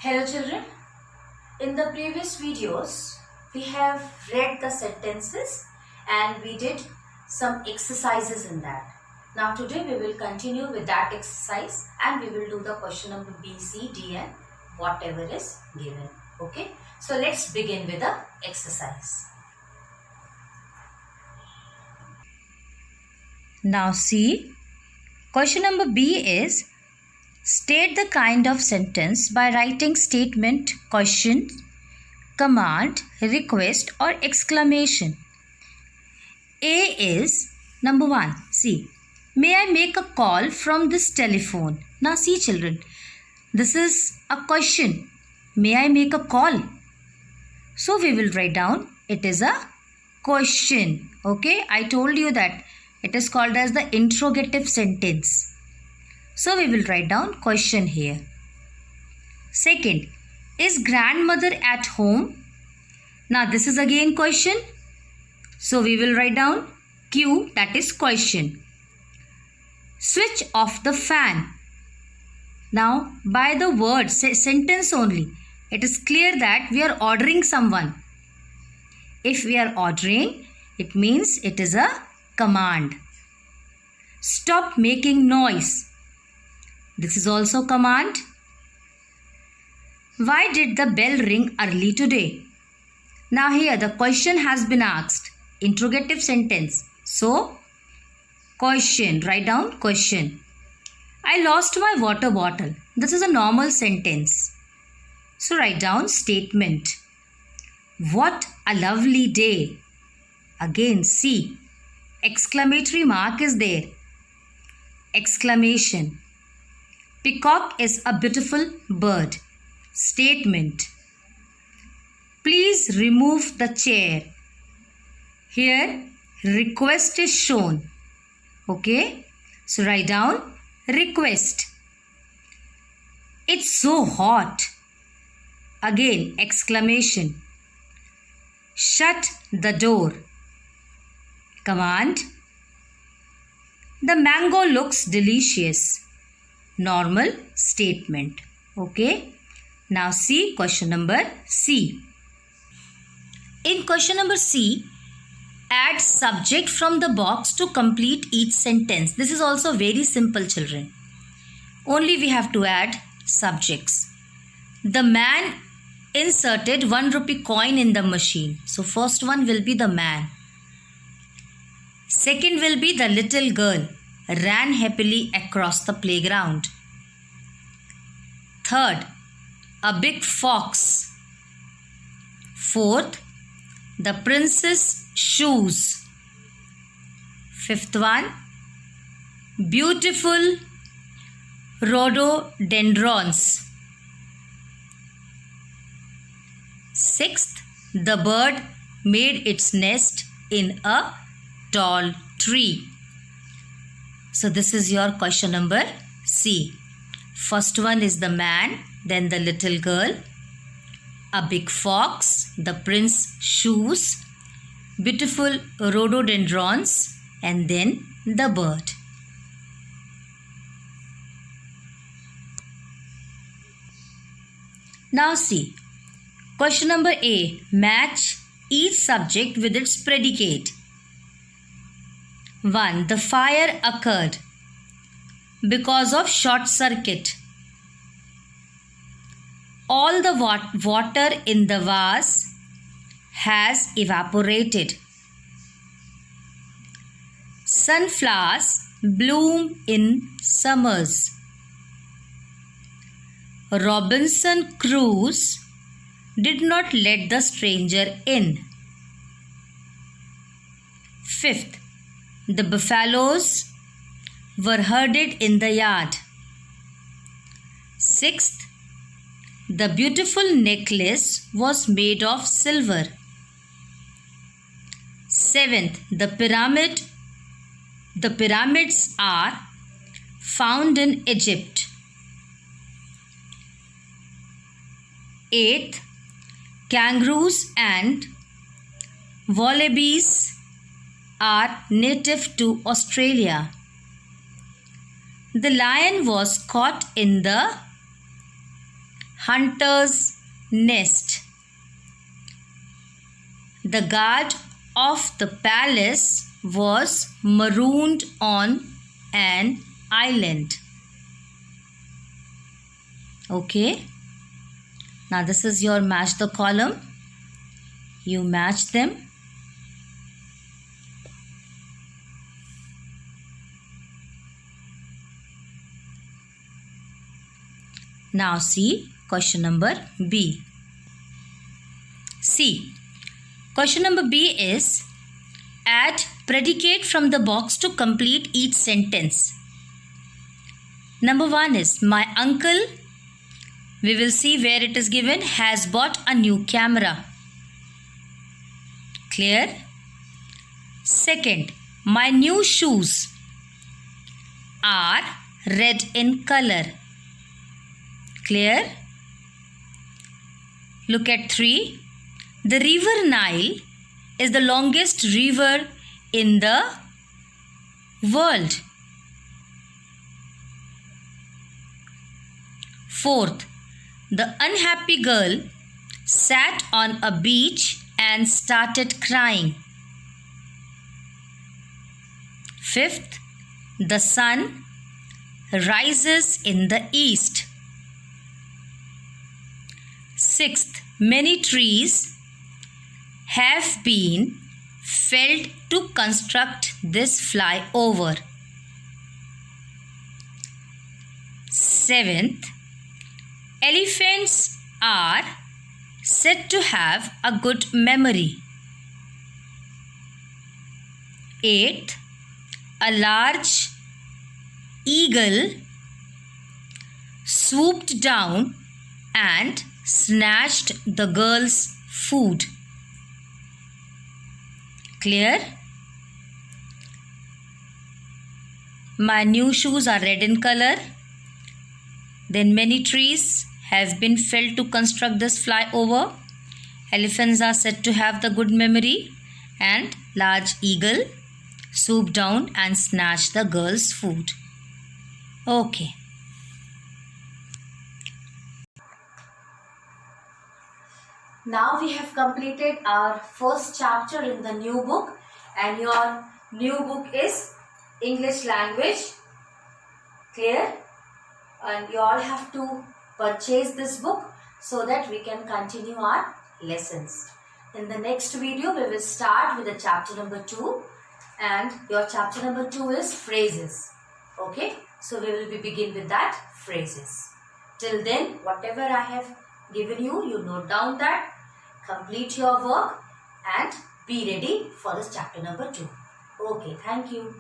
Hello children, in the previous videos we have read the sentences and we did some exercises in that. Now today we will continue with that exercise and we will do the question number B, C, D and whatever is given. Okay, so let's begin with the exercise. Now see, question number B is state the kind of sentence by writing statement, question, command, request or exclamation. A is number 1. See, may I make a call from this telephone? Now see children, this is a question. May I make a call? So we will write down it is a question. Okay, I told you that it is called as the interrogative sentence. So we will write down question here. Second, is grandmother at home? Now this is again question. So we will write down Q, that is question. Switch off the fan. Now by the word sentence only, it is clear that we are ordering someone. If we are ordering, it means it is a command. Stop making noise. This is also command. Why did the bell ring early today? Now here the question has been asked. Interrogative sentence. So, question. Write down question. I lost my water bottle. This is a normal sentence. So write down statement. What a lovely day. Again see. Exclamatory mark is there. Exclamation. Peacock is a beautiful bird. Statement. Please remove the chair. Here request is shown. Okay. So write down request. It's so hot. Again exclamation. Shut the door. Command. The mango looks delicious. Normal statement. Okay. Now see question number C. In question number C, add subject from the box to complete each sentence. This is also very simple children. Only we have to add subjects. The man inserted 1 rupee coin in the machine. So first one will be the man. Second will be the little girl ran happily across the playground. Third, a big fox. Fourth, the princess shoes. Fifth one, beautiful rhododendrons. Sixth, the bird made its nest in a tall tree. So this is your question number C. First one is the man, then the little girl, a big fox, the prince shoes, beautiful rhododendrons, and then the bird. Now see, question number A, match each subject with its predicate. 1. The fire occurred because of short circuit. All the water in the vase has evaporated. Sunflowers bloom in summers. Robinson Crusoe did not let the stranger in. Fifth, the buffaloes were herded in the yard. Sixth, the beautiful necklace was made of silver. Seventh, the pyramids are found in Egypt. Eighth, kangaroos and wallabies are native to Australia. The lion was caught in the hunter's nest. The guard of the palace was marooned on an island. Okay. Now this is your match the column. You match them. Now see question number B. C. Question number B is add predicate from the box to complete each sentence. Number 1 is my uncle, we will see where it is given, has bought a new camera. Clear? Second, my new shoes are red in color. Clear? Look at 3. The river Nile is the longest river in the world. Fourth, the unhappy girl sat on a beach and started crying. Fifth, the sun rises in the east. Sixth, many trees have been felled to construct this flyover. Seventh, elephants are said to have a good memory. Eighth, a large eagle swooped down and snatched the girl's food. Clear? My new shoes are red in color. Then many trees have been felled to construct this flyover. Elephants are said to have the good memory. And large eagle swooped down and snatched the girl's food. Okay. Now we have completed our first chapter in the new book, and your new book is English language. Clear? And you all have to purchase this book so that we can continue our lessons. In the next video, we will start with the chapter number 2, and your chapter number 2 is phrases. Okay? So we will begin with that phrases. Till then, whatever I have given you, you note down that, complete your work and be ready for this chapter number 2. Okay, thank you.